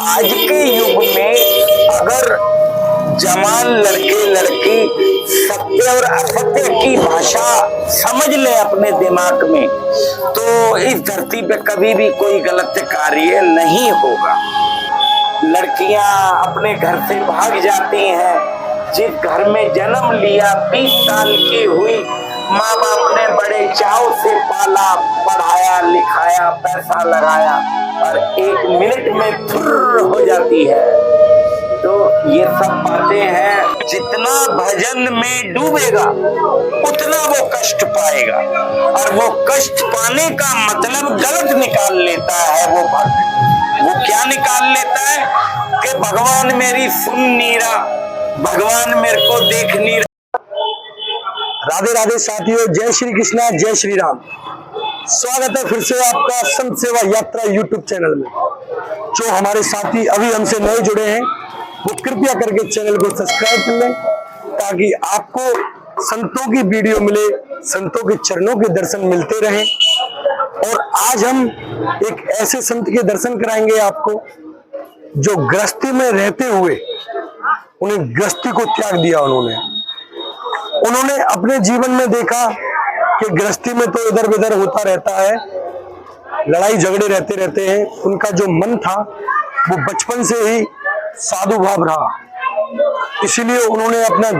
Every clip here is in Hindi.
आज के युग में अगर जवान लड़के लड़की सत्य और असत्य की भाषा समझ ले अपने दिमाग में, तो इस धरती पे कभी भी कोई गलत कार्य नहीं होगा। लड़कियां अपने घर से भाग जाती हैं। जिस घर में जन्म लिया, 20 साल की हुई, माँ बाप ने बड़े चाव से पाला, पढ़ाया लिखाया, पैसा लगाया, और 1 मिनट में फुर्र हो जाती है। तो ये सब बातें हैं। जितना भजन में डूबेगा उतना वो कष्ट पाएगा, और वो कष्ट पाने का मतलब गलत निकाल लेता है वो भक्त। वो क्या निकाल लेता है कि भगवान मेरी सुन नहीं रहा, भगवान मेरे को देख नहीं रहा। राधे राधे साथियों, जय श्री कृष्णा, जय श्री राम। स्वागत है फिर से आपका संत सेवा यात्रा यूट्यूब चैनल में। जो हमारे साथी अभी हमसे नए जुड़े हैं वो कृपया करके चैनल को सब्सक्राइब कर लें, ताकि आपको संतों की वीडियो मिले, संतों के चरणों के दर्शन मिलते रहें। और आज हम एक ऐसे संत के दर्शन कराएंगे आपको जो गृहस्थी में रहते हुए उन्हें गृहस्थी को त्याग दिया। उन्होंने अपने जीवन में देखा कि गृहस्थी में तो इधर उधर होता रहता है, लड़ाई झगड़े रहते हैं। उनका जो मन था वो बचपन से ही साधु भाव रहा, इसीलिए उन्होंने अपने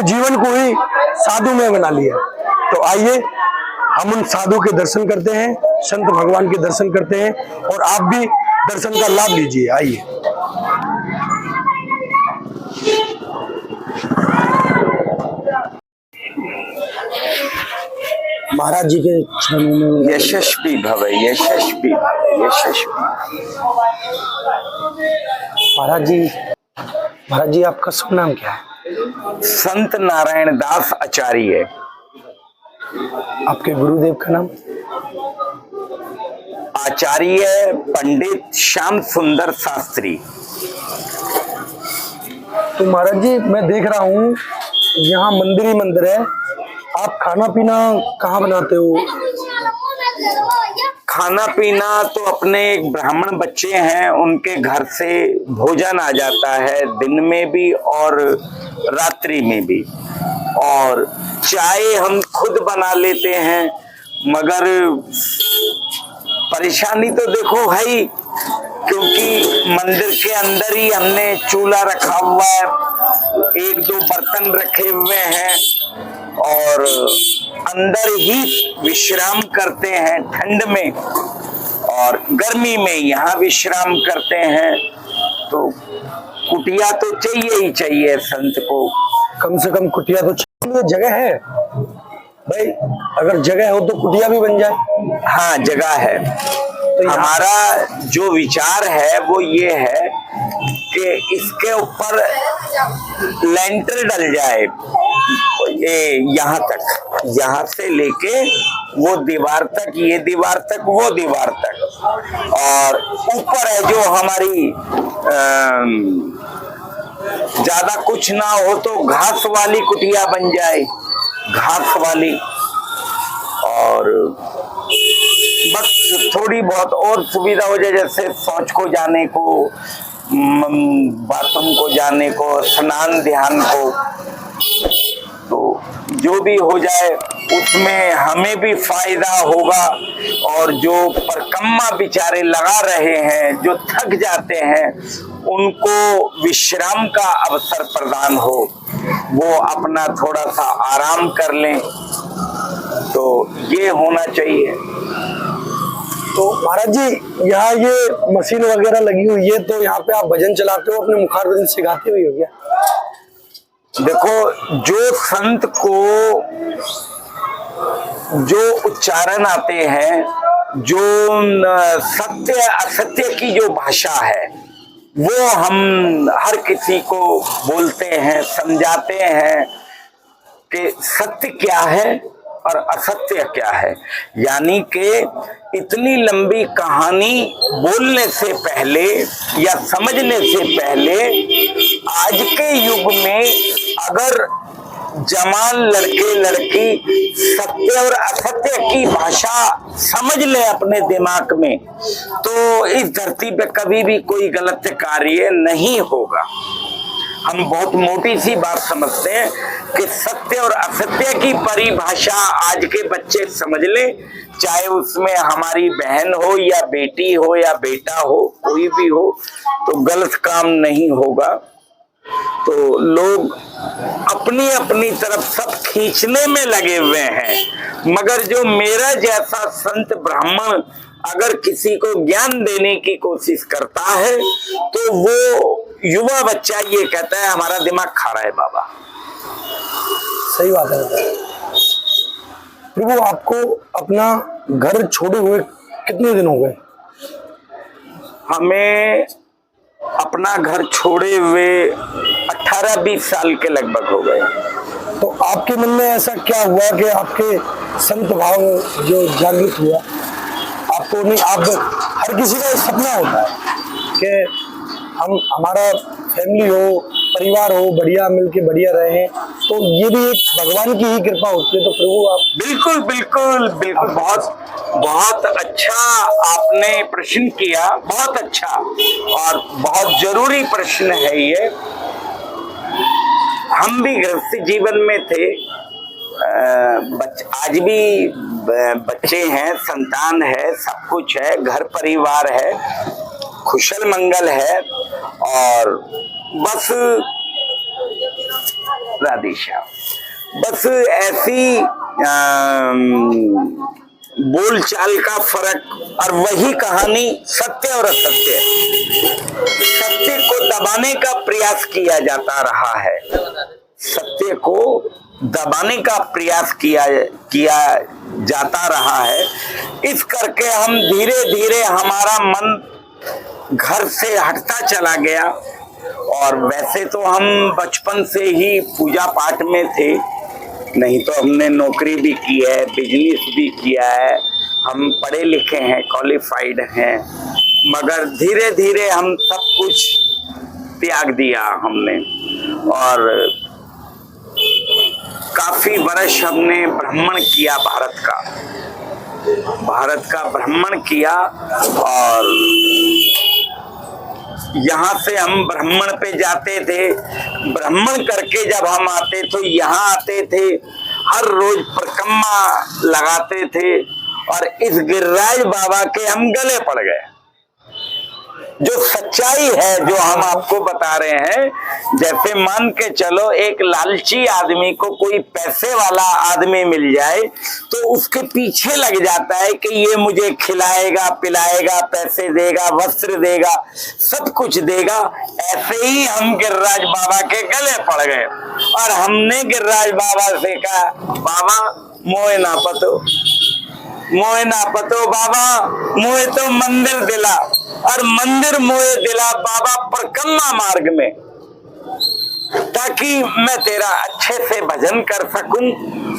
जीवन को ही साधु में बना लिया। तो आइए हम उन साधु के दर्शन करते हैं, संत भगवान के दर्शन करते हैं, और आप भी दर्शन का लाभ लीजिए। आइए। महाराज जी के चरणों में यशस्वी भव, यशस्वी भव, यशस्वी। महाराज जी आपका शुभ नाम क्या है? संत नारायण दास आचार्य। आपके गुरुदेव का नाम? आचार्य पंडित श्याम सुंदर शास्त्री। तो महाराज जी मैं देख रहा हूँ यहाँ मंदिर ही मंदिर है। आप खाना पीना कहाँ बनाते हो? खाना पीना तो अपने एक ब्राह्मण बच्चे हैं, उनके घर से भोजन आ जाता है, दिन में भी और रात्रि में भी। और चाय हम खुद बना लेते हैं, मगर परेशानी तो देखो है ही, क्योंकि मंदिर के अंदर ही हमने चूल्हा रखा हुआ है, 1-2 बर्तन रखे हुए हैं, और अंदर ही विश्राम करते हैं। ठंड में और गर्मी में यहाँ विश्राम करते हैं। तो कुटिया तो चाहिए ही चाहिए संत को, कम से कम कुटिया तो चाहिए। जगह है भाई, अगर जगह हो तो कुटिया भी बन जाए। हाँ जगह है। तो हमारा जो विचार है वो ये है कि इसके ऊपर लेंटर डल जाए, ये यहाँ तक, यहाँ से लेके वो दीवार तक, ये दीवार तक, वो दीवार तक, और ऊपर है जो हमारी ज्यादा कुछ ना हो तो घास वाली कुटिया बन जाए, घास वाली। और बस थोड़ी बहुत और सुविधा हो जाए, जैसे शौच को जाने को, बाथरूम को जाने को, स्नान ध्यान को, तो जो भी हो जाए उसमें हमें भी फायदा होगा। और जो परकम्मा बेचारे लगा रहे हैं, जो थक जाते हैं, उनको विश्राम का अवसर प्रदान हो, वो अपना थोड़ा सा आराम कर लें, तो ये होना चाहिए। तो महाराज जी यहाँ ये मशीन वगैरह लगी हुई है, तो यहाँ पे आप भजन चलाते हो, अपने मुखारबिंद सिखाते हुए हो क्या? देखो, जो संत को जो उच्चारण आते हैं, जो सत्य असत्य की जो भाषा है, वो हम हर किसी को बोलते हैं, समझाते हैं कि सत्य क्या है और असत्य क्या है। यानी कि इतनी लंबी कहानी बोलने से पहले या समझने से पहले आज के युग में अगर जवान लड़के लड़की सत्य और असत्य की भाषा समझ ले अपने दिमाग में, तो इस धरती पे कभी भी कोई गलत कार्य नहीं होगा। हम बहुत मोटी सी बात समझते हैं कि सत्य और असत्य की परिभाषा आज के बच्चे समझ ले, चाहे उसमें हमारी बहन हो या बेटी हो या बेटा हो, कोई भी हो, तो गलत काम नहीं होगा। तो लोग अपनी अपनी तरफ सब खींचने में लगे हुए हैं, मगर जो मेरा जैसा संत ब्राह्मण अगर किसी को ज्ञान देने की कोशिश करता है तो वो युवा बच्चा ये कहता है हमारा दिमाग खा रहा है बाबा। सही बात है। प्रभु, आपको अपना घर छोड़े हुए कितने दिन हो गए? हमें अपना घर छोड़े हुए 18-20 साल के लगभग हो गए। तो आपके मन में ऐसा क्या हुआ कि आपके संत भाव जो जागृत हुआ? आपको नहीं, आप हर किसी का सपना होता है कि हमारा फैमिली हो, परिवार हो, बढ़िया मिलके बढ़िया रहे, तो ये भी एक भगवान की ही कृपा होती है। तो प्रभु आप बिल्कुल बिल्कुल बिल्कुल बहुत बहुत अच्छा आपने प्रश्न किया, बहुत अच्छा और बहुत जरूरी प्रश्न है ये। हम भी गृहस्थ जीवन में थे, आज भी बच्चे हैं, संतान है, सब कुछ है, घर परिवार है, खुशल मंगल है, और बस राधे श्याम, बस ऐसी बोलचाल का फर्क और वही कहानी सत्य और असत्य। सत्य को दबाने का प्रयास किया जाता रहा है, सत्य को दबाने का प्रयास किया जाता रहा है। इस करके हम धीरे धीरे हमारा मन घर से हटता चला गया। और वैसे तो हम बचपन से ही पूजा पाठ में थे, नहीं तो हमने नौकरी भी की है, बिजनेस भी किया है, हम पढ़े लिखे हैं, क्वालिफाइड हैं, मगर धीरे धीरे हम सब कुछ त्याग दिया हमने। और काफी वर्ष हमने भ्रमण किया, भारत का भ्रमण किया। और यहाँ से हम भ्रमण पे जाते थे, भ्रमण करके जब हम आते तो यहाँ आते थे, हर रोज परिक्रमा लगाते थे और इस गिरिराज बाबा के हम गले पड़ गए। जो सच्चाई है जो हम आपको बता रहे हैं, जैसे मान के चलो एक लालची आदमी को कोई पैसे वाला आदमी मिल जाए तो उसके पीछे लग जाता है कि ये मुझे खिलाएगा, पिलाएगा, पैसे देगा, वस्त्र देगा, सब कुछ देगा। ऐसे ही हम गिरिराज बाबा के गले पड़ गए और हमने गिरिराज बाबा से कहा, बाबा मोए ना पतो बाबा, मोए तो मंदिर दिला, और मंदिर मोए दिला बाबा परिक्रमा मार्ग में, ताकि मैं तेरा अच्छे से भजन कर सकूं।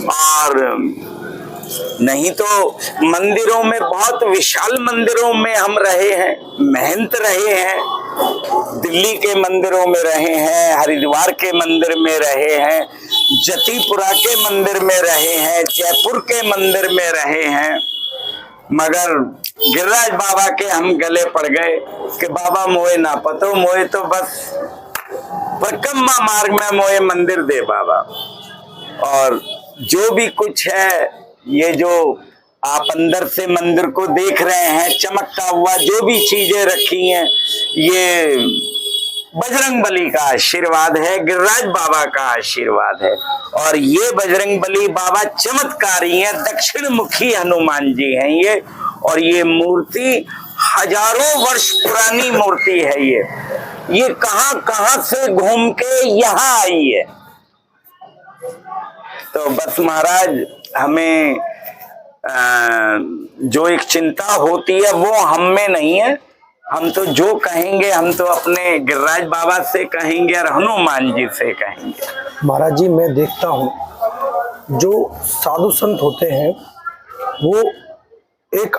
और नहीं तो मंदिरों में, बहुत विशाल मंदिरों में हम रहे हैं, मेहनत रहे हैं, दिल्ली के मंदिरों में रहे हैं, हरिद्वार के मंदिर में रहे हैं, जतीपुरा के मंदिर में रहे हैं, जयपुर के मंदिर में रहे हैं, मगर गिरिराज बाबा के हम गले पड़ गए कि बाबा मोए ना पतो, मोए तो बस परिक्रमा मार्ग में मोए मंदिर दे बाबा। और जो भी कुछ है, ये जो आप अंदर से मंदिर को देख रहे हैं, चमकता हुआ जो भी चीजें रखी हैं, ये बजरंगबली का आशीर्वाद है, गिरिराज बाबा का आशीर्वाद है। और ये बजरंगबली बाबा चमत्कारी हैं, दक्षिण मुखी हनुमान जी हैं ये। और ये मूर्ति हजारों वर्ष पुरानी मूर्ति है। ये कहां से घूम के यहाँ आई है। तो बस महाराज, हमें जो एक चिंता होती है वो हम में नहीं है। हम तो जो कहेंगे, हम तो अपने गिरिराज बाबा से कहेंगे और हनुमान जी से कहेंगे। महाराज जी, मैं देखता हूँ जो साधु संत होते हैं वो एक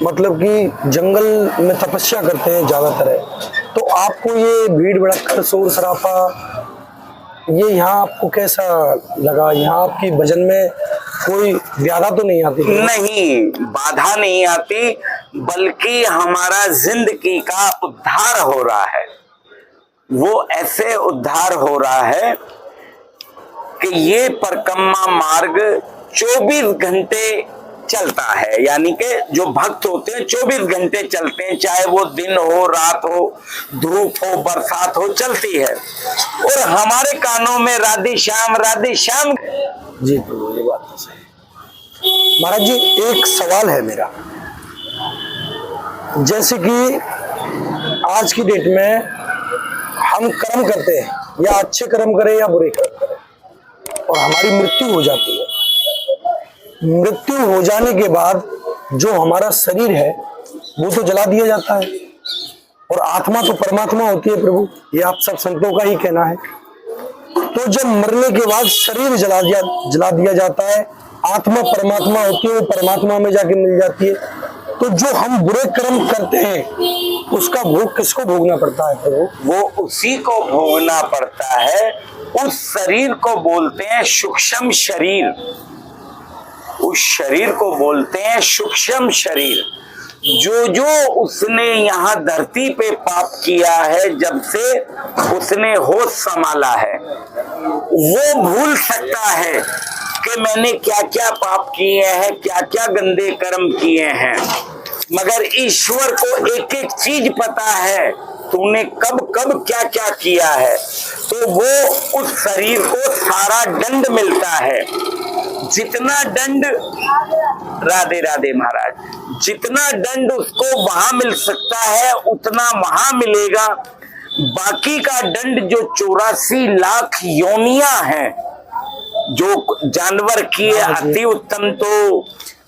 मतलब कि जंगल में तपस्या करते हैं ज्यादातर है। तो आपको ये भीड़ भड़क्कर, शोर शराबा ये यहाँ आपको कैसा लगा? यहाँ आपकी भजन में कोई बाधा तो नहीं आती? नहीं, बाधा नहीं आती, बल्कि हमारा जिंदगी का उद्धार हो रहा है। वो ऐसे उद्धार हो रहा है कि ये परिक्रमा मार्ग 24 घंटे चलता है, यानी कि जो भक्त होते हैं 24 घंटे चलते हैं, चाहे वो दिन हो, रात हो, धूप हो, बरसात हो, चलती है। और हमारे कानों में राधे श्याम राधे श्याम। जी प्रभु, ये बात तो सही। महाराज जी, एक सवाल है मेरा। जैसे कि आज की डेट में हम कर्म करते हैं, या अच्छे कर्म करें या बुरे कर्म करें, और हमारी मृत्यु हो जाती है। मृत्यु हो जाने के बाद जो हमारा शरीर है वो तो जला दिया जाता है, और आत्मा तो परमात्मा होती है प्रभु, ये आप सब संतों का ही कहना है। तो जब मरने के बाद शरीर जला दिया जाता है, आत्मा परमात्मा होती है, वो परमात्मा में जाके मिल जाती है। तो जो हम बुरे कर्म करते हैं उसका भोग किसको भोगना पड़ता है प्रभु? वो उसी को भोगना पड़ता है। उस शरीर को बोलते हैं सूक्ष्म शरीर, उस शरीर को बोलते हैं सूक्ष्म शरीर। जो जो उसने यहाँ धरती पे पाप किया है, जब से उसने होश संभाला है, वो भूल सकता है कि मैंने क्या क्या पाप किए हैं, क्या क्या गंदे कर्म किए हैं। मगर ईश्वर को एक एक चीज पता है, तूने कब कब क्या क्या किया है। तो वो उस शरीर को सारा दंड मिलता है। जितना दंड, राधे राधे महाराज, जितना दंड उसको वहां मिल सकता है उतना वहां मिलेगा। बाकी का दंड जो 84 लाख योनियां हैं, जो जानवर की है, अति उत्तम तो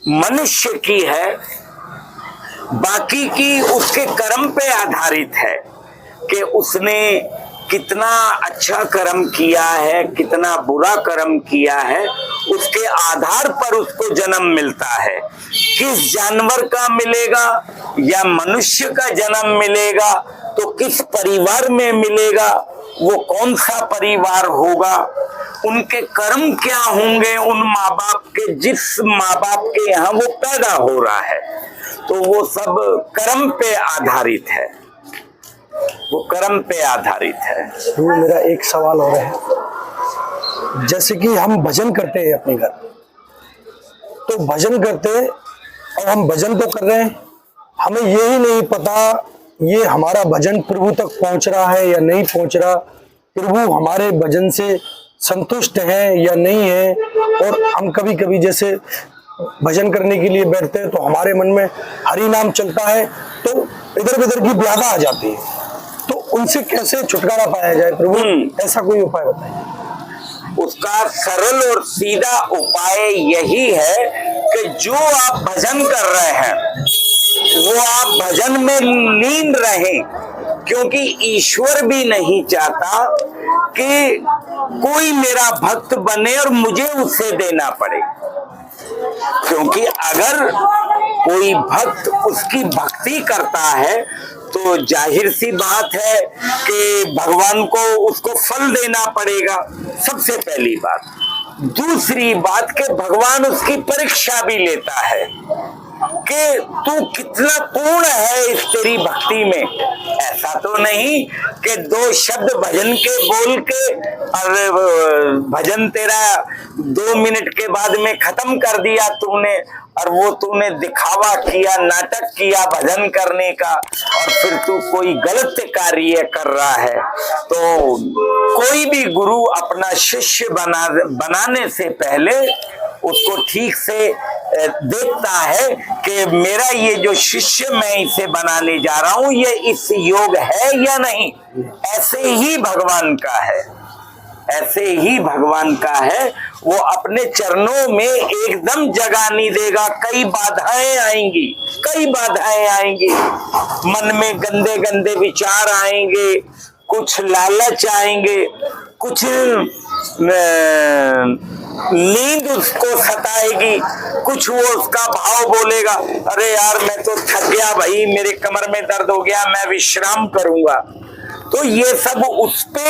मनुष्य की है, बाकी की उसके कर्म पे आधारित है कि उसने कितना अच्छा कर्म किया है, कितना बुरा कर्म किया है, उसके आधार पर उसको जन्म मिलता है। किस जानवर का मिलेगा या मनुष्य का जन्म मिलेगा, तो किस परिवार में मिलेगा, वो कौन सा परिवार होगा, उनके कर्म क्या होंगे, उन माँ बाप के, जिस माँ बाप के यहाँ वो पैदा हो रहा है, तो वो सब कर्म पे आधारित है, वो कर्म पे आधारित है। वो मेरा एक सवाल और है। जैसे कि हम भजन करते हैं अपने घर, तो भजन करते हैं और हम भजन तो कर रहे हैं, हमें यही नहीं पता ये हमारा भजन प्रभु तक पहुंच रहा है या नहीं पहुंच रहा, प्रभु हमारे भजन से संतुष्ट है या नहीं है। और हम कभी कभी जैसे भजन करने के लिए बैठते हैं तो हमारे मन में हरि नाम चलता है, तो इधर उधर की बाधा आ जाती है। तो उनसे कैसे छुटकारा पाया जाए प्रभु? ऐसा कोई उपाय बताइए। उसका सरल और सीधा उपाय यही है कि जो आप भजन कर रहे हैं वो आप भजन में लीन रहें, क्योंकि ईश्वर भी नहीं चाहता कि कोई मेरा भक्त बने और मुझे उससे देना पड़े। क्योंकि अगर कोई भक्त उसकी भक्ति करता है तो जाहिर सी बात है कि भगवान को उसको फल देना पड़ेगा, सबसे पहली बात। दूसरी बात कि भगवान उसकी परीक्षा भी लेता है कि तू कितना पूर्ण है इस तेरी भक्ति में। ऐसा तो नहीं कि 2 शब्द भजन के बोल के और भजन तेरा 2 मिनट के बाद में खत्म कर दिया तूने, और वो तूने दिखावा किया, नाटक किया भजन करने का, और फिर तू कोई गलत कार्य कर रहा है। तो कोई भी गुरु अपना शिष्य बनाने से पहले उसको ठीक से देखता है कि मेरा ये जो शिष्य मैं इसे बनाने जा रहा हूं ये इस योग है या नहीं। ऐसे ही भगवान का है, ऐसे ही भगवान का है। वो अपने चरणों में एकदम जगह नहीं देगा। कई बाधाएं आएंगी, कई बाधाएं आएंगी, मन में गंदे गंदे विचार आएंगे, कुछ लालच आएंगे, कुछ नींद उसको सताएगी, कुछ वो उसका भाव बोलेगा, अरे यार मैं तो थक गया भाई, मेरे कमर में दर्द हो गया, मैं विश्राम करूंगा। तो ये सब उस पे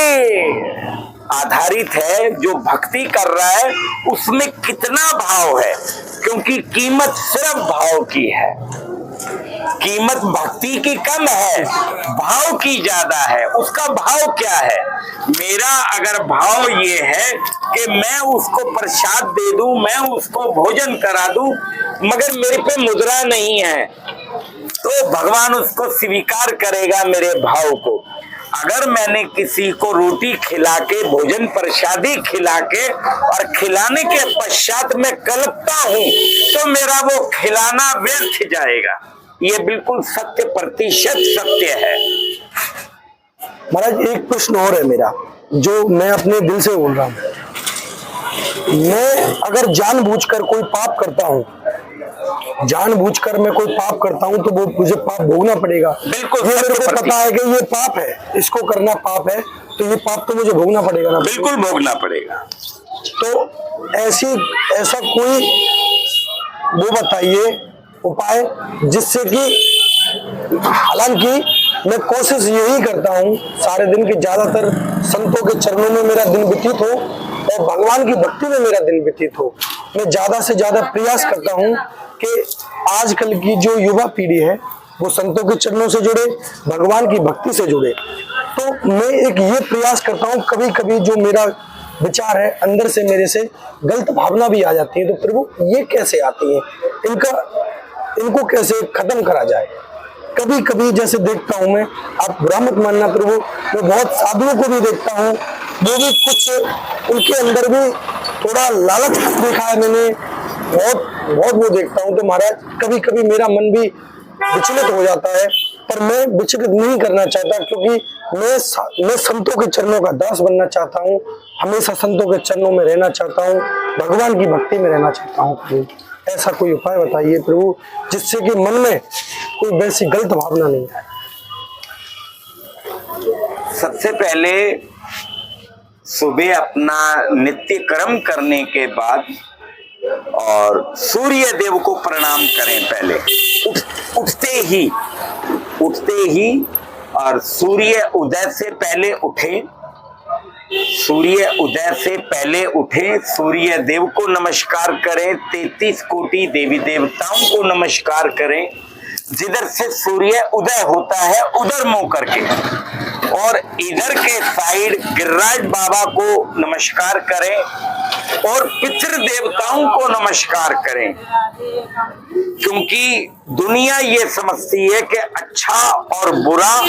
आधारित है, जो भक्ति कर रहा है उसमें कितना भाव है, क्योंकि कीमत सिर्फ भाव की है। कीमत भक्ति की कम है, भाव की ज्यादा है। उसका भाव क्या है? मेरा अगर भाव ये है कि मैं उसको प्रसाद दे दूं, मैं उसको भोजन करा दूं, मगर मेरे पे मुद्रा नहीं है, तो भगवान उसको स्वीकार करेगा मेरे भाव को। अगर मैंने किसी को रोटी खिला के, भोजन प्रसादी खिला के और खिलाने के पश्चात मैं कल्पता हूं, तो मेरा वो खिलाना व्यर्थ जाएगा। ये बिल्कुल सत्य, प्रतिशत सत्य है। महाराज एक प्रश्न और है मेरा, जो मैं अपने दिल से बोल रहा हूँ। मैं अगर जानबूझकर कोई पाप करता हूँ, जानबूझकर मैं कोई पाप करता हूँ, तो वो मुझे पाप भोगना पड़ेगा। बिल्कुल, ये मेरे को पता है कि ये पाप है, इसको करना पाप है, तो ये पाप तो मुझे भोगना पड़ेगा ना। बिल्कुल भोगना पड़ेगा। तो ऐसा कोई वो बताइए उपाय, जिससे कि हालांकि मैं कोशिश यही करता हूँ सारे दिन की, ज्यादातर संतों के चरणों में मेरा दिन व्यतीत हो और भगवान की भक्ति में मेरा दिन व्यतीत हो। मैं ज्यादा से ज्यादा प्रयास करता हूँ कि आजकल की जो युवा पीढ़ी है वो संतों के चरणों से जुड़े, भगवान की भक्ति से जुड़े। तो मैं एक ये प्रयास करता हूँ, कभी कभी जो मेरा विचार है अंदर से, मेरे से गलत भावना भी आ जाती है, तो प्रभु ये कैसे आती है, इनको कैसे खत्म करा जाए। कभी कभी जैसे देखता हूं मैं, आप बुरा मत मानना प्रभु, मैं बहुत साधुओं को भी देखता हूं, वो भी कुछ उनके अंदर भी थोड़ा लालच देखा है मैंने, बहुत वो देखता हूं। तो महाराज कभी कभी मेरा मन भी विचलित हो जाता है, पर मैं विचलित नहीं करना चाहता, क्योंकि मैं संतों के चरणों का दास बनना चाहता हूँ, हमेशा संतों के चरणों में रहना चाहता हूँ, भगवान की भक्ति में रहना चाहता हूँ। प्रभु ऐसा कोई उपाय बताइए प्रभु, जिससे कि मन में कोई वैसी गलत भावना नहीं आए। सबसे पहले सुबह अपना नित्य कर्म करने के बाद और सूर्य देव को प्रणाम करें। पहले उठते ही और सूर्य उदय से पहले उठें, सूर्य उदय से पहले उठे, सूर्य देव को नमस्कार करें, 33 कोटि देवी देवताओं को नमस्कार करें, जिधर से सूर्य उदय होता है उधर मुंह करके, और इधर के साइड गिरिराज बाबा को नमस्कार करें और पितृ देवताओं को नमस्कार करें। क्योंकि दुनिया ये समझती है कि अच्छा और बुरा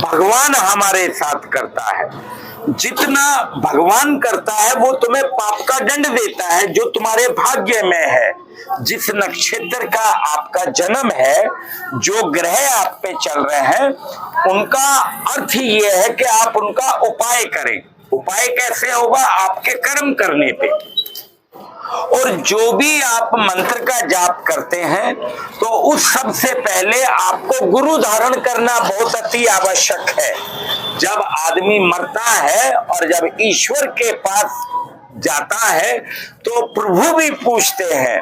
भगवान हमारे साथ करता है। जितना भगवान करता है वो तुम्हें पाप का दंड देता है, जो तुम्हारे भाग्य में है। जिस नक्षत्र का आपका जन्म है, जो ग्रह आप पे चल रहे हैं, उनका अर्थ ये है कि आप उनका उपाय करें। उपाय कैसे होगा? आपके कर्म करने पे। और जो भी आप मंत्र का जाप करते हैं, तो उस सबसे पहले आपको गुरु धारण करना बहुत अति आवश्यक है। जब आदमी मरता है और जब ईश्वर के पास जाता है, तो प्रभु भी पूछते हैं,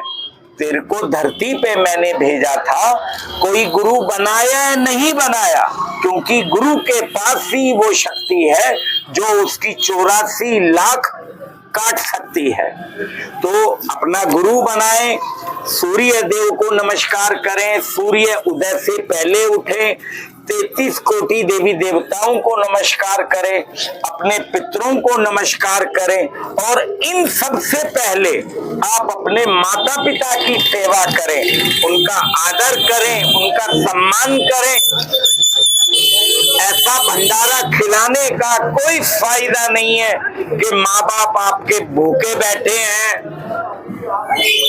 तेरे को धरती पे मैंने भेजा था, कोई गुरु बनाया या नहीं बनाया? क्योंकि गुरु के पास ही वो शक्ति है जो उसकी 84 लाख काट सकती है। तो अपना गुरु बनाएं, सूर्य देव को नमस्कार करें, सूर्य उदय से पहले उठें, 33 कोटि देवी देवताओं को नमस्कार करें, अपने पितरों को नमस्कार करें, और इन सबसे पहले आप अपने माता पिता की सेवा करें, उनका आदर करें, उनका सम्मान करें। ऐसा भंडारा खिलाने का कोई फायदा नहीं है कि माँ बाप आपके भूखे बैठे हैं,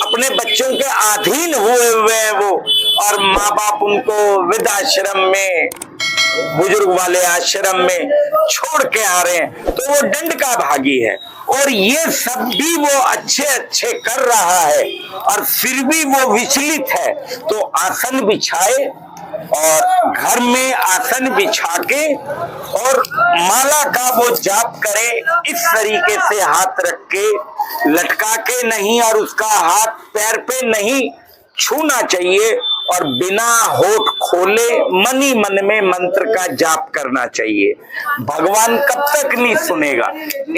अपने बच्चों के अधीन हुए हैं वो, और माँ बाप उनको वृद्धाश्रम में, बुजुर्ग वाले आश्रम में छोड़ के आ रहे हैं, तो वो दंड का भागी है। और ये सब भी वो अच्छे कर रहा है, और फिर भी वो विचलित है। तो आसन बिछाए और घर में आसन बिछा के और माला का वो जाप करे, इस तरीके से हाथ रख के, लटका के नहीं, और उसका हाथ पैर पे नहीं छूना चाहिए, और बिना होठ खोले मन ही मन में मंत्र का जाप करना चाहिए। भगवान कब तक नहीं सुनेगा?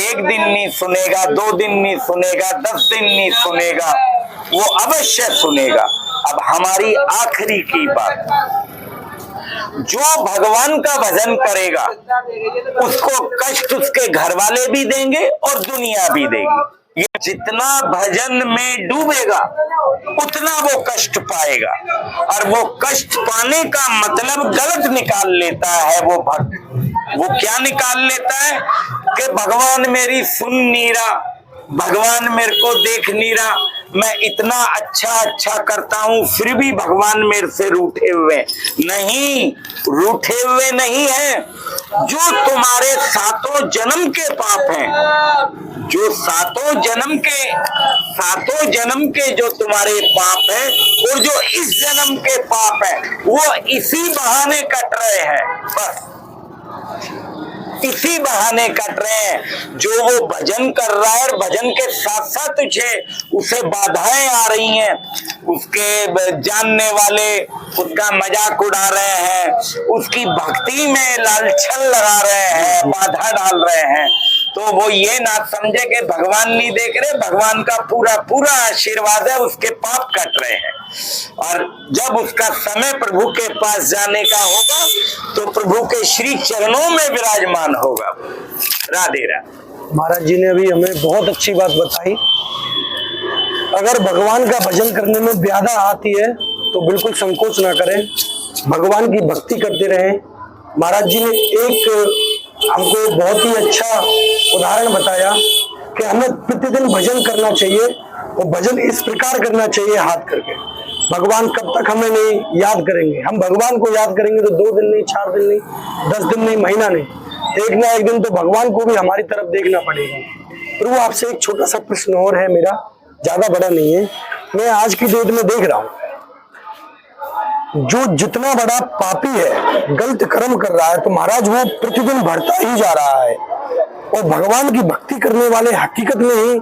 एक दिन नहीं सुनेगा, 2 दिन नहीं सुनेगा, 10 दिन नहीं सुनेगा, वो अवश्य सुनेगा। अब हमारी आखिरी की बात, जो भगवान का भजन करेगा उसको कष्ट उसके घर वाले भी देंगे और दुनिया भी देगी। ये जितना भजन में डूबेगा उतना वो कष्ट पाएगा, और वो कष्ट पाने का मतलब गलत निकाल लेता है वो भक्त। वो क्या निकाल लेता है कि भगवान मेरी सुन नहीं रहा, भगवान मेरे को देख नहीं रहा, मैं इतना अच्छा करता हूं फिर भी भगवान मेरे से रूठे हुए। नहीं, रूठे हुए नहीं है। जो तुम्हारे 7 जन्म के पाप हैं, जो 7 जन्म के जो तुम्हारे पाप है और जो इस जन्म के पाप है, वो इसी बहाने कट रहे हैं। बस इसी बहाने कट रहे हैं। जो वो भजन कर रहा है और भजन के साथ साथ उसे बाधाएं आ रही हैं, उसके जानने वाले उसका मजाक उड़ा रहे हैं, उसकी भक्ति में लालछन लगा रहे हैं, बाधा डाल रहे हैं, तो वो ये ना समझे कि भगवान नहीं देख रहे, भगवान का पूरा आशीर्वाद है, उसके पाप कट रहे हैं। और जब उसका समय प्रभु के पास जाने का होगा तो प्रभु के श्री चरणों में विराजमान होगा। राधे राधे। महाराज जी ने अभी हमें बहुत अच्छी बात बताई। अगर भगवान का भजन करने में बाधा आती है तो बिल्कुल संकोच ना करें, भगवान की भक्ति करते रहें। महाराज जी ने एक हमको बहुत ही अच्छा उदाहरण बताया कि हमें प्रतिदिन भजन करना चाहिए, और भजन इस प्रकार करना चाहिए हाथ करके। भगवान कब तक हमें नहीं याद करेंगे? हम भगवान को याद करेंगे तो 2 दिन नहीं, 4 दिन नहीं, 10 दिन नहीं, महीना नहीं, एक ना एक दिन तो भगवान को भी हमारी तरफ देखना पड़ेगा। प्रभु आपसे एक छोटा सा प्रश्न और है मेरा, ज्यादा बड़ा नहीं है। मैं आज की डेट में देख रहा हूँ जो जितना बड़ा पापी है, गलत कर्म कर रहा है, तो महाराज वो प्रतिदिन बढ़ता ही जा रहा है, और भगवान की भक्ति करने वाले हकीकत में ही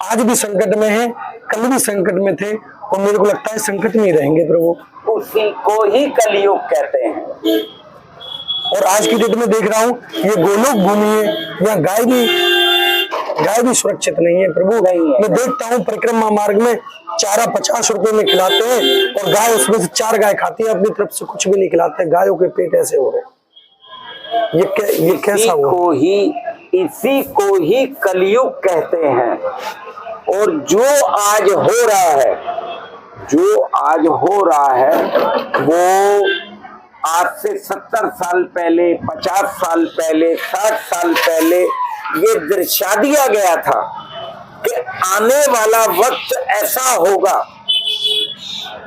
आज भी संकट में है, कल भी संकट में थे, और मेरे को लगता है संकट में ही रहेंगे प्रभु। उसी को ही कलयुग कहते हैं। और आज की डेट में देख रहा हूँ ये गोलोक भूमि है, यहाँ गाय भी सुरक्षित नहीं है प्रभु। मैं देखता हूँ परिक्रमा मार्ग में चारा 50 रुपए में खिलाते हैं, और गाय उसमें से 4 गाय खाती है, अपनी तरफ से कुछ भी नहीं खिलाते, गायों के पेट ऐसे हो रहे। ये कैसा हुआ? इसी को ही कलयुग कहते हैं। और जो आज हो रहा है वो आज से 70 साल पहले, 50 साल पहले, 60 साल पहले ये दर्शा दिया गया था कि आने वाला वक्त ऐसा होगा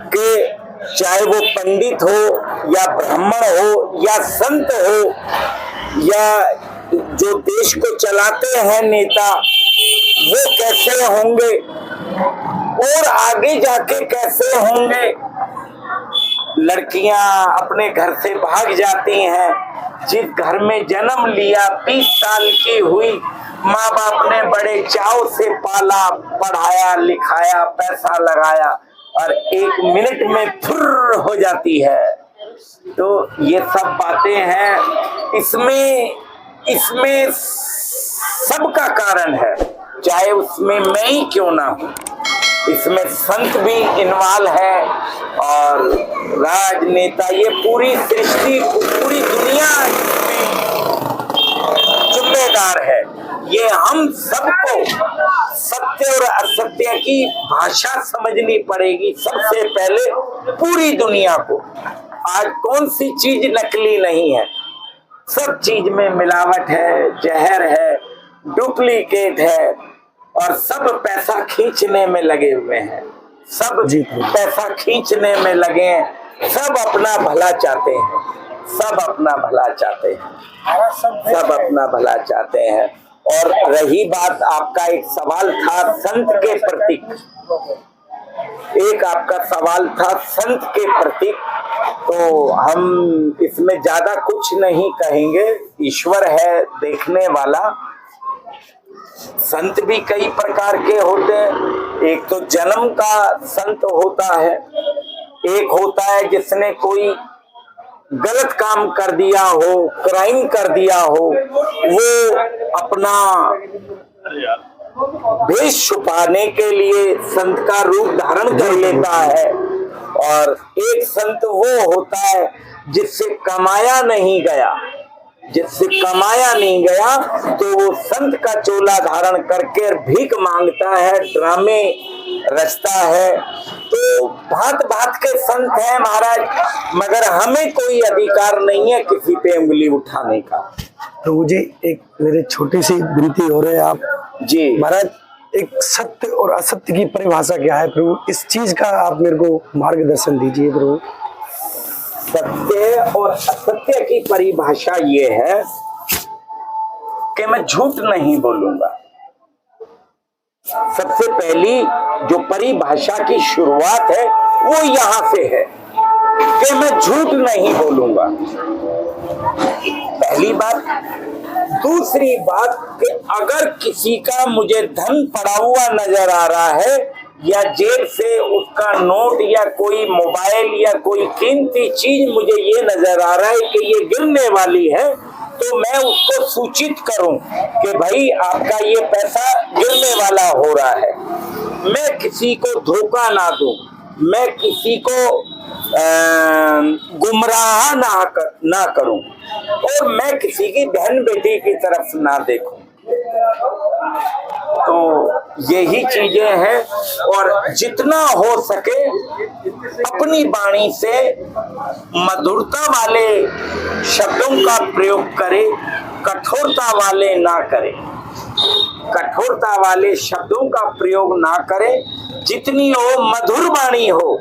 कि चाहे वो पंडित हो या ब्राह्मण हो या संत हो या जो देश को चलाते हैं नेता, वो कैसे होंगे और आगे जाके कैसे होंगे। लड़कियां अपने घर से भाग जाती हैं, जिस घर में जन्म लिया, 20 साल की हुई, माँ बाप ने बड़े चाव से पाला, पढ़ाया लिखाया, पैसा लगाया, और 1 मिनट में फुर्र हो जाती है। तो ये सब बातें हैं, इसमें सबका कारण है, चाहे उसमें मैं ही क्यों ना हूं, इसमें संत भी इन्वॉल्व है और राजनेता, ये पूरी सृष्टि, पूरी दुनिया जिम्मेदार है। ये हम सबको सत्य और असत्य की भाषा समझनी पड़ेगी सबसे पहले, पूरी दुनिया को। आज कौन सी चीज नकली नहीं है, सब चीज में मिलावट है, जहर है, डुप्लीकेट है, और सब पैसा खींचने में लगे हुए हैं, सब पैसा खींचने में लगे हैं, सब अपना भला चाहते हैं, सब अपना भला चाहते हैं, सब अपना भला चाहते हैं। और रही बात, आपका एक सवाल था संत के प्रति, एक आपका सवाल था संत के प्रति, तो हम इसमें ज्यादा कुछ नहीं कहेंगे, ईश्वर है देखने वाला। संत भी कई प्रकार के होते हैं, एक तो जन्म का संत होता है, एक होता है जिसने कोई गलत काम कर दिया हो, क्राइम कर दिया हो, वो अपना भेष छुपाने के लिए संत का रूप धारण कर लेता है। और एक संत वो होता है जिससे कमाया नहीं गया, जिससे कमाया नहीं गया तो वो संत का चोला धारण करके भीख मांगता है, ड्रामे रचता है। तो भांत भांत के संत हैं महाराज, मगर हमें कोई अधिकार नहीं है किसी पे उंगली उठाने का। प्रभु जी, एक मेरे छोटी सी विनती हो रही है आप जी महाराज, एक सत्य और असत्य की परिभाषा क्या है प्रभु, इस चीज का आप मेरे को मार्गदर्शन दीजिए प्रभु। सत्य और असत्य की परिभाषा ये है कि मैं झूठ नहीं बोलूंगा। सबसे पहली जो परिभाषा की शुरुआत है वो यहां से है कि मैं झूठ नहीं बोलूंगा, पहली बात। दूसरी बात कि अगर किसी का मुझे धन पड़ा हुआ नजर आ रहा है या जेब से उसका नोट या कोई मोबाइल या कोई कीमती चीज मुझे ये नजर आ रहा है कि ये गिरने वाली है, तो मैं उसको सूचित करूं कि भाई आपका ये पैसा गिरने वाला हो रहा है। मैं किसी को धोखा ना दूं, मैं किसी को गुमराह ना करूं, और मैं किसी की बहन बेटी की तरफ ना देखूं। तो यही चीजें हैं। और जितना हो सके अपनी वाणी से मधुरता वाले शब्दों का प्रयोग करे, कठोरता वाले ना करे, कठोरता वाले शब्दों का प्रयोग ना करे। जितनी हो मधुर वाणी हो।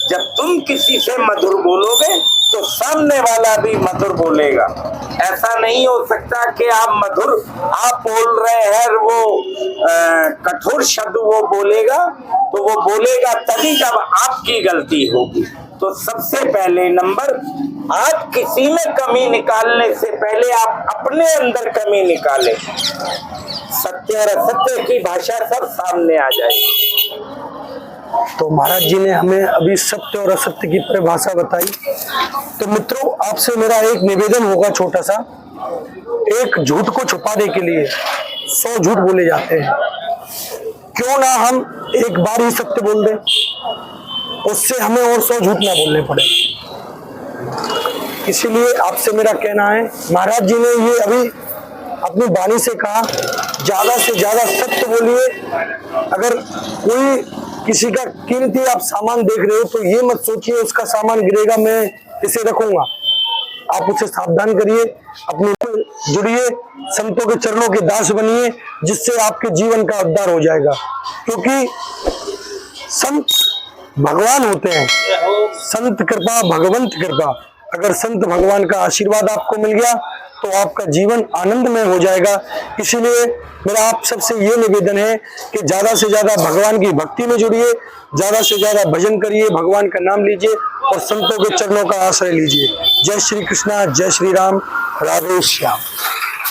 जब तुम किसी से मधुर बोलोगे तो सामने वाला भी मधुर बोलेगा। ऐसा नहीं हो सकता कि आप बोल रहे हैं, वो कठोर शब्द वो बोलेगा, तो वो बोलेगा तभी जब आपकी गलती होगी। तो सबसे पहले नंबर, आप किसी में कमी निकालने से पहले आप अपने अंदर कमी निकालें। सत्य और असत्य की भाषा सब सामने आ जाएगी। तो महाराज जी ने हमें अभी सत्य और असत्य की परिभाषा बताई। तो मित्रों, आपसे मेरा एक निवेदन होगा छोटा सा। एक झूठ को छुपाने के लिए 100 झूठ बोले जाते हैं, क्यों ना हम एक बार ही सत्य बोल दें, उससे हमें और 100 झूठ ना बोलने पड़े। इसीलिए आपसे मेरा कहना है, महाराज जी ने ये अभी अपनी वाणी से कहा, ज्यादा से ज्यादा सत्य बोलिए। अगर कोई किसी का कीमती आप सामान देख रहे हो तो ये मत सोचिए उसका सामान गिरेगा, मैं इसे रखूंगा। आप उसे सावधान करिए, अपने जुड़िए, संतों के चरणों के दास बनिए, जिससे आपके जीवन का उद्धार हो जाएगा। क्योंकि संत भगवान होते हैं, संत कृपा भगवंत कृपा। अगर संत भगवान का आशीर्वाद आपको मिल गया तो आपका जीवन आनंदमय हो जाएगा। इसीलिए मेरा आप सबसे ये निवेदन है कि ज्यादा से ज्यादा भगवान की भक्ति में जुड़िए, ज्यादा से ज्यादा भजन करिए, भगवान का नाम लीजिए और संतों के चरणों का आश्रय लीजिए। जय श्री कृष्णा, जय श्री राम, राधे श्याम।